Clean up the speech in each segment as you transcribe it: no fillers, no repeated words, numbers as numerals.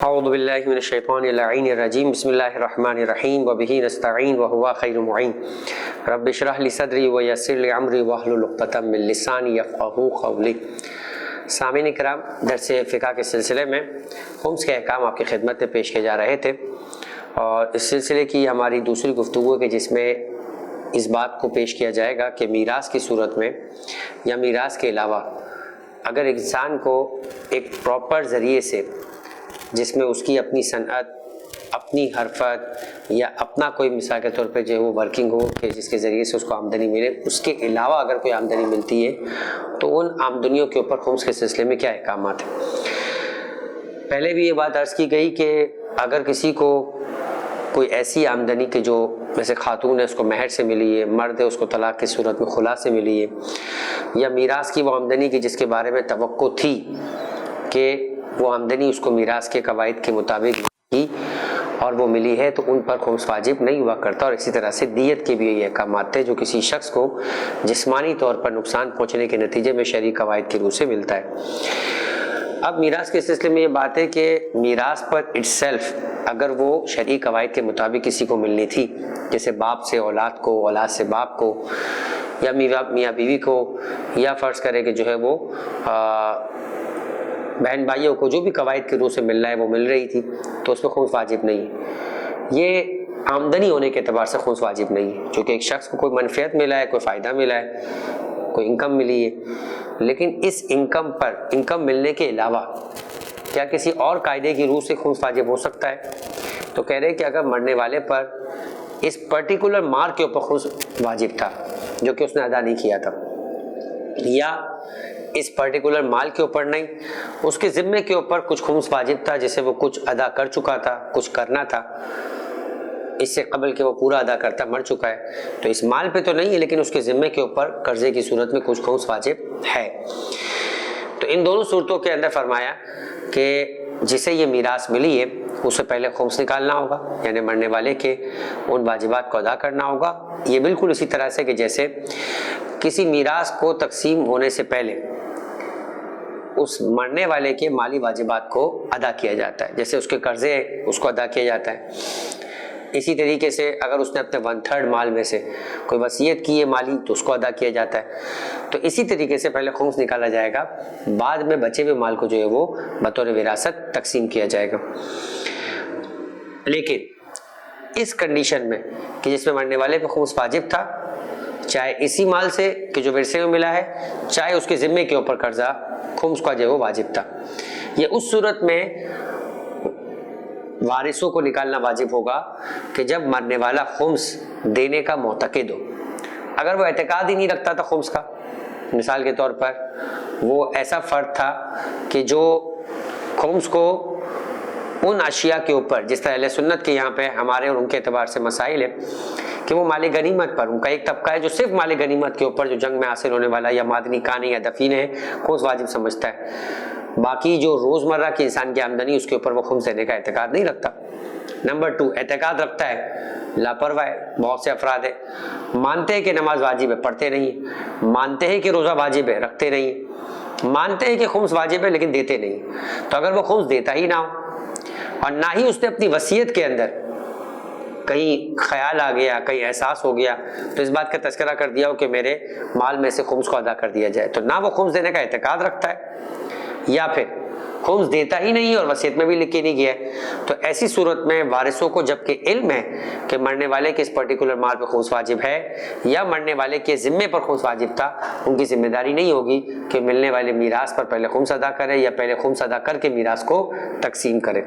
اعوذ باللہ من الشیطان اللعین الرجیم بسم اللہ الرحمن الرحیم وبہ نستعین وہو خیر معین رب اشرح لی صدری ویسر لی امری واحلل عقدۃ من لسانی یفقہوا قولی۔ سامعین کرام، درس فقہ کے سلسلے میں خمس کے احکام آپ کی خدمت میں پیش کیے جا رہے تھے، اور اس سلسلے کی ہماری دوسری گفتگو ہے جس میں اس بات کو پیش کیا جائے گا کہ میراث کی صورت میں یا میراث کے علاوہ اگر انسان کو ایک پراپر ذریعے سے جس میں اس کی اپنی صنعت، اپنی حرفت یا اپنا کوئی مثال کے طور پہ جو وہ ورکنگ ہو کہ جس کے ذریعے سے اس کو آمدنی ملے، اس کے علاوہ اگر کوئی آمدنی ملتی ہے تو ان آمدنیوں کے اوپر خمس کے سلسلے میں کیا احکامات ہیں۔ پہلے بھی یہ بات عرض کی گئی کہ اگر کسی کو کوئی ایسی آمدنی کہ جو جیسے خاتون ہے اس کو مہر سے ملی ہے، مرد ہے اس کو طلاق کی صورت میں خلا سے ملی ہے، یا میراث کی وہ آمدنی کی جس کے بارے میں توقع تھی کہ وہ آمدنی اس کو میراث کے قواعد کے مطابق کی اور وہ ملی ہے، تو ان پر خمس واجب نہیں ہوا کرتا۔ اور اسی طرح سے دیت کے بھی یہ احکامات تھے جو کسی شخص کو جسمانی طور پر نقصان پہنچنے کے نتیجے میں شرعی قواعد کی روح سے ملتا ہے۔ اب میراث کے سلسلے میں یہ بات ہے کہ میراث پر اٹسیلف اگر وہ شرعی قواعد کے مطابق کسی کو ملنی تھی، جیسے باپ سے اولاد کو، اولاد سے باپ کو، یا میاں بیوی کو، یا فرض کرے کہ جو ہے وہ بہن بھائیوں کو جو بھی قواعد کی روح سے مل رہا ہے وہ مل رہی تھی، تو اس پہ خمس واجب نہیں ہے۔ یہ آمدنی ہونے کے اعتبار سے خمس واجب نہیں ہے، چونکہ ایک شخص کو کوئی منفعت ملا ہے، کوئی فائدہ ملا ہے، کوئی انکم ملی ہے، لیکن اس انکم ملنے کے علاوہ کیا کسی اور قاعدے کی روح سے خمس واجب ہو سکتا ہے؟ تو کہہ رہے کہ اگر مرنے والے پر اس پرٹیکولر مال کے اوپر خمس واجب تھا جو کہ اس نے ادا نہیں کیا تھا، یا اس پرٹیکولر مال کے اوپر نہیں، اس کے ذمے کے اوپر کچھ خمس واجب تھا جسے وہ کچھ ادا کر چکا تھا، کچھ کرنا تھا اس سے قبل کہ وہ پورا ادا کرتا مر چکا ہے، تو اس مال پہ تو نہیں ہے لیکن اس کے ذمے کے اوپر قرضے کی صورت میں کچھ خمس واجب ہے۔ تو ان دونوں صورتوں کے اندر فرمایا کہ جسے یہ میراث ملی ہے اسے پہلے خمس نکالنا ہوگا، یعنی مرنے والے کے ان واجبات کو ادا کرنا ہوگا۔ یہ بالکل اسی طرح سے کہ جیسے کسی میراث کو تقسیم ہونے سے پہلے اس مرنے والے کے مالی واجبات کو ادا کیا جاتا ہے، جیسے اس کے قرضے اس کو ادا کیا جاتا ہے، اسی طریقے سے اگر اس نے اپنے 1/3 مال میں سے کوئی وصیت کی ہے مالی تو اس کو ادا کیا جاتا ہے۔ تو اسی طریقے سے پہلے خمس نکالا جائے گا، بعد میں بچے ہوئے مال کو جو ہے وہ بطور وراثت تقسیم کیا جائے گا۔ لیکن اس کنڈیشن میں کہ جس میں مرنے والے پہ خمس واجب تھا، چاہے اسی مال سے کہ جو ورثے میں ملا ہے، چاہے اس کے ذمے کے اوپر قرضہ، خمس کا جو ہے وہ واجب تھا، یہ اس صورت میں وارثوں کو نکالنا واجب ہوگا کہ جب مرنے والا خمس دینے کا معتقد ہو۔ اگر وہ اعتقاد ہی نہیں رکھتا تھا خمس کا، مثال کے طور پر وہ ایسا فرد تھا کہ جو خمس کو ان اشیاء کے اوپر، جس طرح اہل سنت کے یہاں پہ ہمارے اور ان کے اعتبار سے مسائل ہے کہ وہ مال غنیمت پر، ان کا ایک طبقہ ہے جو صرف مال غنیمت کے اوپر جو جنگ میں حاصل ہونے والا یا معدنی کانیں یا دفین ہے خمس واجب سمجھتا ہے، باقی جو روزمرہ کی انسان کی آمدنی اس کے اوپر وہ خمس دینے کا اعتقاد نہیں رکھتا۔ نمبر 2، اعتقاد رکھتا ہے، لاپرواہ ہے۔ بہت سے افراد ہیں مانتے ہیں کہ نماز واجب ہے، پڑھتے نہیں، مانتے ہیں کہ روزہ واجب ہے، رکھتے نہیں، مانتے ہیں کہ خمس واجب ہے لیکن دیتے نہیں۔ تو اگر وہ خمس دیتا ہی نہ ہو اور نہ ہی اس نے اپنی وصیت کے اندر کہیں خیال آ گیا، کہیں احساس ہو گیا تو اس بات کا تذکرہ کر دیا ہو کہ میرے مال میں سے خمس کو ادا کر دیا جائے، تو نہ وہ خمس دینے کا اعتقاد رکھتا ہے یا پھر خمس دیتا ہی نہیں اور وصیت میں بھی لکھ کے نہیں گیا ہے، تو ایسی صورت میں وارثوں کو جبکہ علم ہے کہ مرنے والے کے اس پرٹیکولر مال پہ خمس واجب ہے یا مرنے والے کے ذمے پر خمس واجب تھا، ان کی ذمہ داری نہیں ہوگی کہ ملنے والے میراث پر پہلے خمس ادا کرے یا پہلے خمس ادا کر کے میراث کو تقسیم کرے۔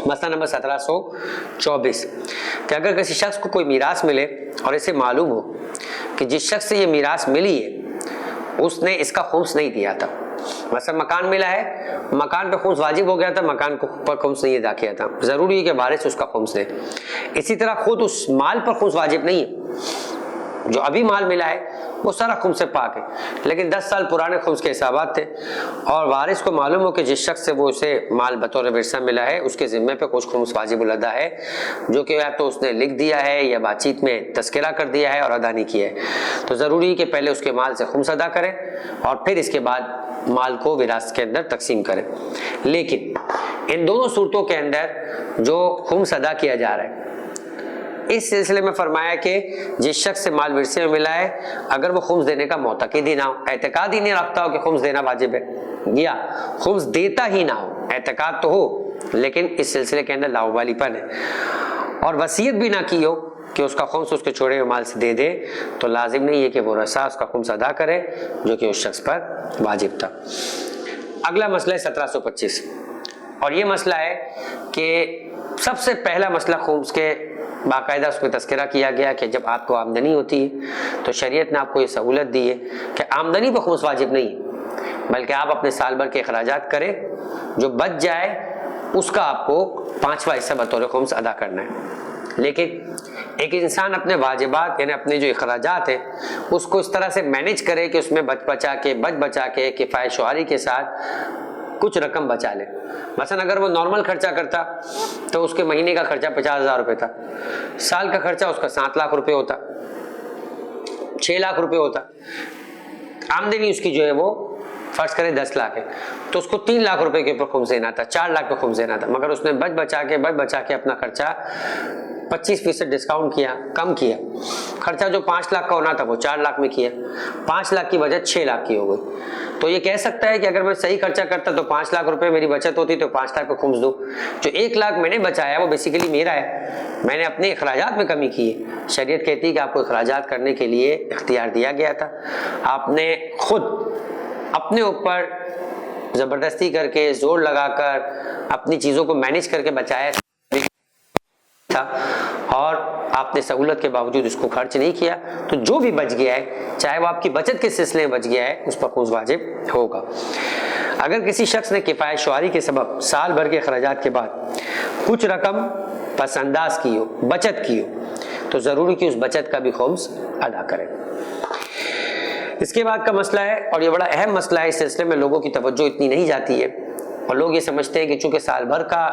مسئلہ نمبر 1724 کہ اگر کسی شخص کو کوئی میراث ملے اور اسے معلوم ہو کہ جس شخص سے یہ میراث ملی ہے اس نے اس کا خمس نہیں دیا تھا، مثلا مکان ملا ہے، مکان پہ خمس واجب ہو گیا تھا، مکان کو پر خمس نہیں ادا کیا تھا، ضروری ہے کہ وارث اس کا خمس دے۔ اسی طرح خود اس مال پر خمس واجب نہیں ہے، جو ابھی مال ملا ہے وہ سارا خمس سے پاک ہے، لیکن 10 سال پرانے خمس کے حسابات تھے اور وارث کو معلوم ہو کہ جس شخص سے وہ اسے مال بطور ورثہ ملا ہے اس کے ذمے پہ کچھ خمس واجب الادا ہے، جو کہ یا تو اس نے لکھ دیا ہے یا بات چیت میں تذکرہ کر دیا ہے اور ادا نہیں کیا ہے، تو ضروری ہے کہ پہلے اس کے مال سے خمس ادا کرے اور پھر اس کے بعد مال کو وراثت کے اندر تقسیم کرے۔ لیکن ان دونوں صورتوں کے اندر جو خمس ادا کیا جا رہا ہے، اس سلسلے میں فرمایا کہ جس شخص سے مال ورثے میں ملا ہے اگر وہ خمس دینے کا معتقد ہی نہ ہو، اعتقاد ہی نہیں رکھتا ہو کہ خمس دینا واجب ہے، یا خمس دیتا ہی نہ ہو، اعتقاد تو ہو لیکن اس سلسلے کے اندر لاؤبالی پن ہے، اور وصیت بھی نہ کی ہو کہ اس کا خمس اس کے چھوڑے ہوئے مال سے دے دے، تو لازم نہیں ہے کہ وہ رسا اس کا خمس ادا کرے جو کہ اس شخص پر واجب تھا۔ اگلا مسئلہ ہے 1725، اور یہ مسئلہ ہے کہ سب سے پہلا مسئلہ خمس کے باقاعدہ اس میں تذکرہ کیا گیا کہ جب آپ کو آمدنی ہوتی ہے تو شریعت نے آپ کو یہ سہولت دی ہے کہ آمدنی پہ خمس واجب نہیں ہے، بلکہ آپ اپنے سال بھر کے اخراجات کریں، جو بچ جائے اس کا آپ کو 5واں حصہ بطور خمس ادا کرنا ہے۔ لیکن ایک انسان اپنے واجبات یعنی اپنے جو اخراجات ہیں اس کو اس طرح سے مینیج کرے کہ اس میں بچ بچا کے کفایت شعاری کے ساتھ کچھ رقم بچا لے۔ مثلا اگر وہ نارمل خرچہ کرتا تو اس کے مہینے کا خرچہ 50,000 روپے تھا، سال کا خرچہ اس کا 7 لاکھ روپے ہوتا، 6 لاکھ روپے ہوتا، آمدنی اس کی جو ہے وہ فرض کرے 10 لاکھ ہے تو اس کو 3 لاکھ روپے کے اوپر خمس دینا تھا، 4 لاکھ پہ خمس دینا تھا، مگر اس نے بچ بچا کے اپنا خرچہ 25% ڈسکاؤنٹ کیا، کم کیا، خرچہ جو 5 لاکھ کا ہونا تھا وہ 4 لاکھ میں کیا، 5 لاکھ کی وجہ 6 لاکھ کی ہو گئی۔ تو یہ کہہ سکتا ہے کہ اگر میں صحیح خرچہ کرتا تو 5 لاکھ روپے میری بچت ہوتی تو 5 لاکھ پہ خمس دو، جو 1 لاکھ میں نے بچایا وہ بیسیکلی میرا ہے، میں نے اپنے اخراجات میں کمی کی ہے۔ شریعت کہتی ہے کہ آپ کو اخراجات کرنے کے لیے اختیار دیا گیا تھا، آپ نے خود اپنے اوپر زبردستی کر کے زور لگا کر اپنی چیزوں کو مینیج کر کے بچایا تھا، اور آپ نے سہولت کے باوجود اس کو خرچ نہیں کیا، تو جو بھی بچ گیا ہے چاہے وہ آپ کی بچت کے سلسلے میں بچ گیا ہے اس پر خمس واجب ہوگا۔ اگر کسی شخص نے کفایت شعاری کے سبب سال بھر کے اخراجات کے بعد کچھ رقم پس انداز کی ہو، بچت کی ہو، تو ضروری کہ اس بچت کا بھی خمس ادا کرے۔ اس کے بعد کا مسئلہ ہے، اور یہ بڑا اہم مسئلہ ہے، اس سلسلے میں لوگوں کی توجہ اتنی نہیں جاتی ہے، اور لوگ یہ سمجھتے ہیں کہ چونکہ سال بھر کا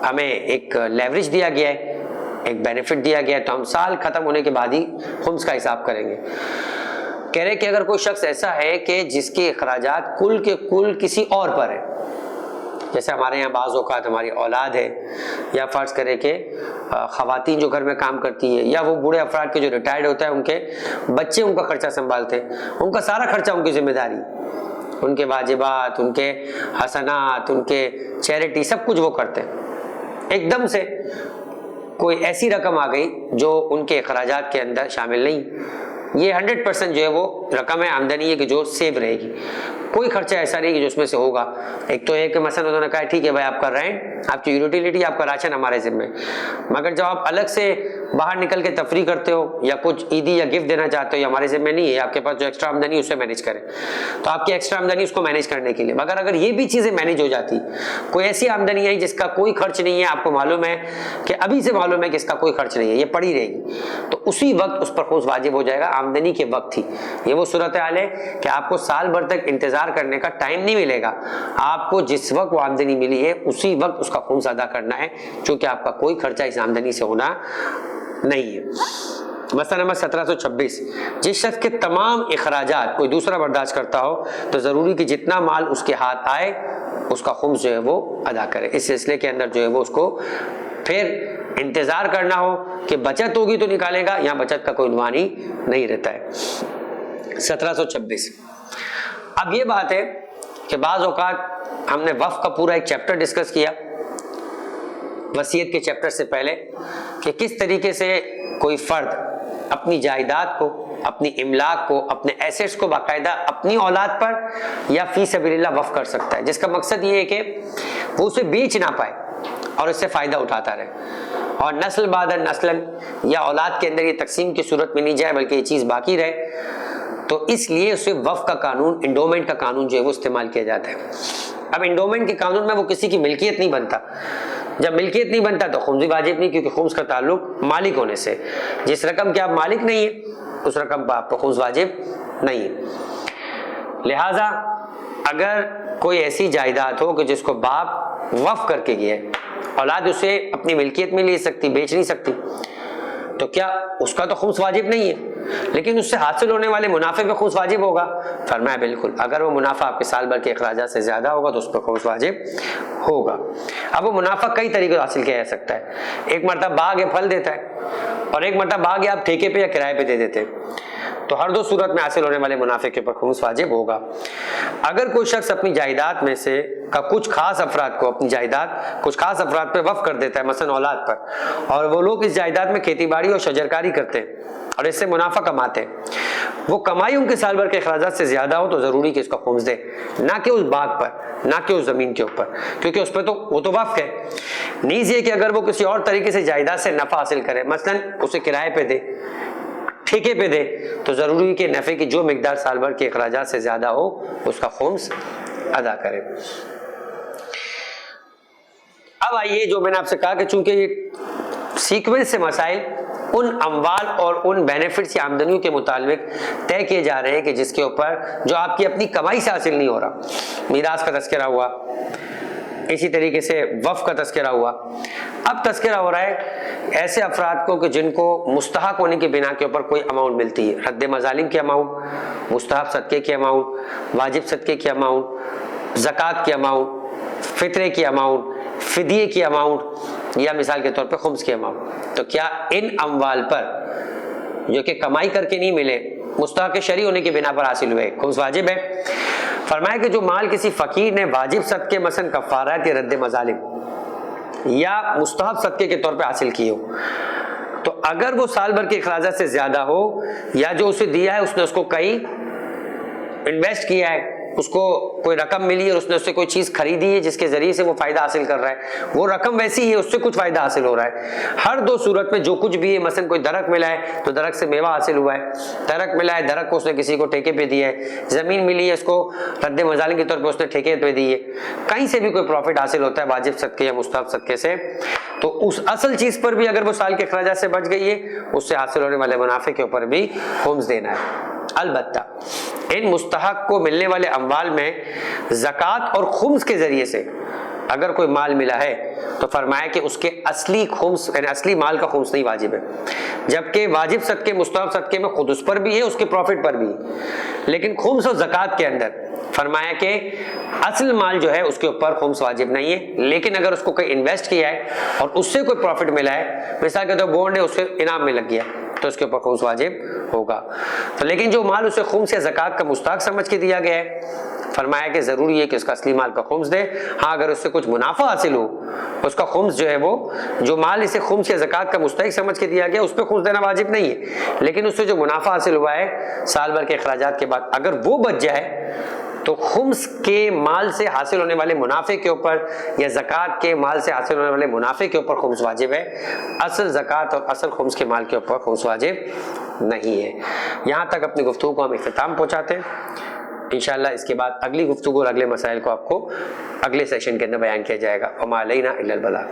ہمیں ایک لیوریج دیا گیا ہے، ایک بینیفٹ دیا گیا ہے، تو ہم سال ختم ہونے کے بعد ہی خمس کا حساب کریں گے۔ کہہ رہے کہ اگر کوئی شخص ایسا ہے کہ جس کے اخراجات کل کے کل کسی اور پر ہے، جیسے ہمارے یہاں بعض اوقات ہماری اولاد ہے، یا فرض کرے کہ خواتین جو گھر میں کام کرتی ہے، یا وہ بوڑھے افراد کے جو ریٹائرڈ ہوتا ہے ان کے بچے ان کا خرچہ سنبھالتے ہیں، ان کا سارا خرچہ ان کی ذمہ داری، ان کے واجبات، ان کے حسنات، ان کے چیریٹی، سب کچھ وہ کرتے ہیں۔ ایک دم سے کوئی ایسی رقم آ گئی جو ان کے اخراجات کے اندر شامل نہیں، یہ 100% جو ہے وہ رقم ہے، آمدنی ہے کہ جو سیو رہے گی، کوئی خرچہ ایسا نہیں کہ جو اس میں سے ہوگا۔ ایک تو کہ مثلا انہوں نے کہا ٹھیک ہے بھائی آپ کا رینٹ، آپ کی یوٹیلیٹی، آپ کا راشن ہمارے ذمہ، مگر جب آپ الگ سے باہر نکل کے تفریح کرتے ہو یا کچھ عیدی یا گفٹ دینا چاہتے ہو، یہ ہمارے ذمہ نہیں ہے، آپ کے پاس جو ایکسٹرا آمدنی ہے اسے مینیج کریں، تو آپ کی ایکسٹرا آمدنی اس کو مینیج کرنے کے لیے، مگر اگر یہ بھی چیزیں مینیج ہو جاتی، کوئی ایسی آمدنی ہے جس کا کوئی خرچ نہیں ہے، آپ کو معلوم ہے کہ ابھی سے معلوم ہے کہ اس کا کوئی خرچ نہیں ہے، یہ پڑی رہے گی، تو اسی وقت اس پر خمس واجب ہو جائے گا، آمدنی کے وقت ہی۔ یہ وہ صورتحال ہے کہ آپ کو سال بھر تک انتظار کرنے کا ٹائم نہیں ملے گا، آپ کو جس وقت وہ آمدنی ملی ہے اسی وقت اس کا خمس ادا کرنا ہے، چونکہ آپ کا کوئی خرچہ اس آمدنی سے ہونا نہیں ہے۔ مسئلہ نمبر 1726، جس شخص کے تمام اخراجات کوئی دوسرا برداشت کرتا ہو تو ضروری کہ جتنا مال اس کے ہاتھ آئے اس کا خمس جو ہے وہ ادا کرے۔ اس سلسلے کے اندر جو ہے وہ اس کو پھر انتظار کرنا ہو کہ بچت ہوگی تو نکالے گا، یہاں بچت کا کوئی عنوان ہی نہیں رہتا ہے۔ 1726، اب یہ بات ہے کہ بعض اوقات ہم نے وقف کا پورا ایک چیپٹر ڈسکس کیا وصیت کے چیپٹر سے پہلے، کہ کس طریقے سے کوئی فرد اپنی جائیداد کو، اپنی املاک کو، اپنے ایسیٹس کو باقاعدہ اپنی اولاد پر یا فی سبیل اللہ وقف کر سکتا ہے، جس کا مقصد یہ ہے کہ وہ اسے بیچ نہ پائے اور اس سے فائدہ اٹھاتا رہے، اور نسل بعد نسل یا اولاد کے اندر یہ تقسیم کی صورت میں نہیں جائے بلکہ یہ چیز باقی رہے، تو اس لیے اسے وقف کا قانون، انڈومنٹ کا قانون جو ہے وہ استعمال کیا جاتا ہے۔ اب انڈومنٹ کے قانون میں وہ کسی کی ملکیت نہیں بنتا، جب ملکیت نہیں بنتا تو خمس بھی واجب نہیں، کیونکہ خمس کا تعلق مالک ہونے سے، جس رقم کے آپ مالک نہیں ہے اس رقم پر آپ کو خمس واجب نہیں ہے۔ لہذا اگر کوئی ایسی جائیداد ہو کہ جس کو باپ وقف کر کے گیا ہے، اولاد اسے اپنی ملکیت میں لے سکتی، بیچ نہیں سکتی، تو کیا اس کا تو خمس واجب نہیں ہے؟ لیکن اس سے حاصل ہونے والے منافع پہ خمس واجب ہوگا؟ فرمایا بالکل، اگر وہ منافع آپ کے سال بھر کے اخراجات سے زیادہ ہوگا تو اس پر خمس واجب ہوگا۔ اب وہ منافع کئی طریقے سے حاصل کیا جا سکتا ہے، ایک مرتبہ باغ یا پھل دیتا ہے، اور ایک مرتبہ باغ یا آپ ٹھیکے پہ یا کرائے پہ دے دیتے ہیں، تو ہر دو صورت میں حاصل ہونے والے منافع کے اوپر خمس واجب ہوگا۔ اگر کوئی شخص اپنی جائیداد میں سے کا کچھ خاص افراد کو، اپنی جائیداد کچھ خاص افراد پہ وقف کر دیتا ہے، مثلا اولاد پر، اور وہ لوگ اس جائیداد میں کھیتی باڑی اور شجرکاری کرتے ہیں اور اس سے منافع کماتے ہیں، وہ کمائی ان کے سال بھر کے اخراجات سے زیادہ ہو تو ضروری کہ اس کا خمس دے، نہ کہ اس باغ پر، نہ کہ اس زمین کے اوپر، کیونکہ اس پہ تو وہ تو وقف ہے۔ نیز یہ کہ اگر وہ کسی اور طریقے سے جائیداد سے نفع حاصل کرے، مثلا اسے کرائے پہ دے، ٹھیکے پہ دے، تو ضروری ہے کہ نفع کی جو مقدار سال بھر کے اخراجات سے زیادہ ہو اس کا خمس ادا کرے۔ اب آئیے، جو میں نے آپ سے کہا کہ چونکہ یہ سیکوینس سے مسائل ان اموال اور ان بینیفٹس یا آمدنیوں کے متعلق طے کیے جا رہے ہیں کہ جس کے اوپر جو آپ کی اپنی کمائی سے حاصل نہیں ہو رہا، میراث کا تذکرہ ہوا، اسی طریقے سے وقف کا تذکرہ ہوا۔ اب تذکرہ ہو رہا ہے ایسے افراد کو کہ جن کو مستحق ہونے کی بنا کے اوپر کوئی اماؤنٹ ملتی ہے، رد مظالم کی اماؤنٹ، مستحب صدقے کی اماؤنٹ، واجب صدقے کی اماؤنٹ، زکوٰۃ کی اماؤنٹ، فطرے کی اماؤنٹ، فدیے کی اماؤنٹ، یا مثال کے طور پہ خمس کی اماؤنٹ۔ تو کیا ان اموال پر جو کہ کمائی کر کے نہیں ملے، مستحق شرعی ہونے کی بنا پر حاصل ہوئے، خمس واجب ہے؟ فرمایا کہ جو مال کسی فقیر نے واجب صدقے مثلا کفارات یا رد مظالم یا مستحب صدقے کے طور پہ حاصل کی ہو، تو اگر وہ سال بھر کے اخراجات سے زیادہ ہو، یا جو اسے دیا ہے اس نے اس کو کہیں انویسٹ کیا ہے، اس کو کوئی رقم ملی اور اس نے اس سے کوئی چیز خریدی ہے جس کے ذریعے سے وہ فائدہ حاصل کر رہا ہے، وہ رقم ویسی ہے، اس سے کچھ فائدہ حاصل ہو رہا ہے، ہر دو صورت میں جو کچھ بھی ہے، مثلا کوئی درخت ملا ہے تو درخت سے میوہ حاصل ہوا ہے، درخت ملا ہے، درخت کو اس نے کسی کو ٹھیکے پہ دیا ہے، زمین ملی ہے اس کو رد مظالم کے طور پہ اس نے ٹھیکے پہ دی ہے، کہیں سے بھی کوئی پروفٹ حاصل ہوتا ہے واجب صدقے یا مستحب صدقے سے، تو اس اصل چیز پر بھی اگر وہ سال کے اخراجات سے بچ گئی ہے، اس سے حاصل ہونے والے منافع کے اوپر بھی خمس دینا ہے۔ البتہ ان مستحق کو ملنے والے اموال میں زکوٰۃ اور خمس کے ذریعے سے اگر کوئی مال ملا ہے تو فرمایا کہ اس کے اصلی خمس، یعنی اصلی مال کا خمس نہیں واجب ہے، جبکہ واجب صدقے مستحب صدقے میں خود اس پر بھی ہے، اس کے پروفٹ پر بھی ہے، لیکن خمس اور زکوٰۃ کے اندر فرمایا کہ اصل مال جو ہے اس کے اوپر خمس واجب نہیں ہے، لیکن اگر اس کو کوئی انویسٹ کیا ہے اور اس سے کوئی پروفٹ ملا ہے، مثال کے طور پر بونڈ ہے، اس سے انعام میں لگ گیا تو اس کے اوپر خمس واجب ہوگا۔ تو لیکن جو مال اسے خمس یا زکوٰۃ کا مستحق سمجھ کے دیا گیا ہے، فرمایا کہ ضروری ہے کہ اس کا اصلی مال کا خمس دے، ہاں اگر اس سے کچھ منافع حاصل ہو اس کا خمس جو ہے وہ جو مال اسے خمس یا زکوٰۃ کا مستحق سمجھ کے دیا گیا اس پہ خمس دینا واجب نہیں ہے، لیکن اس سے جو منافع حاصل ہوا ہے سال بھر کے اخراجات کے بعد اگر وہ بچ جائے تو خمس کے مال سے حاصل ہونے والے منافع کے اوپر یا زکوٰۃ کے مال سے حاصل ہونے والے منافع کے اوپر خمس واجب ہے، اصل زکوٰۃ اور اصل خمس کے مال کے اوپر خمس واجب نہیں ہے۔ یہاں تک اپنی گفتگو کو ہم اختتام پہنچاتے ہیں، انشاءاللہ اس کے بعد اگلی گفتگو اور اگلے مسائل کو آپ کو اگلے سیشن کے اندر بیان کیا جائے گا۔ وما علینا الا البلاغ۔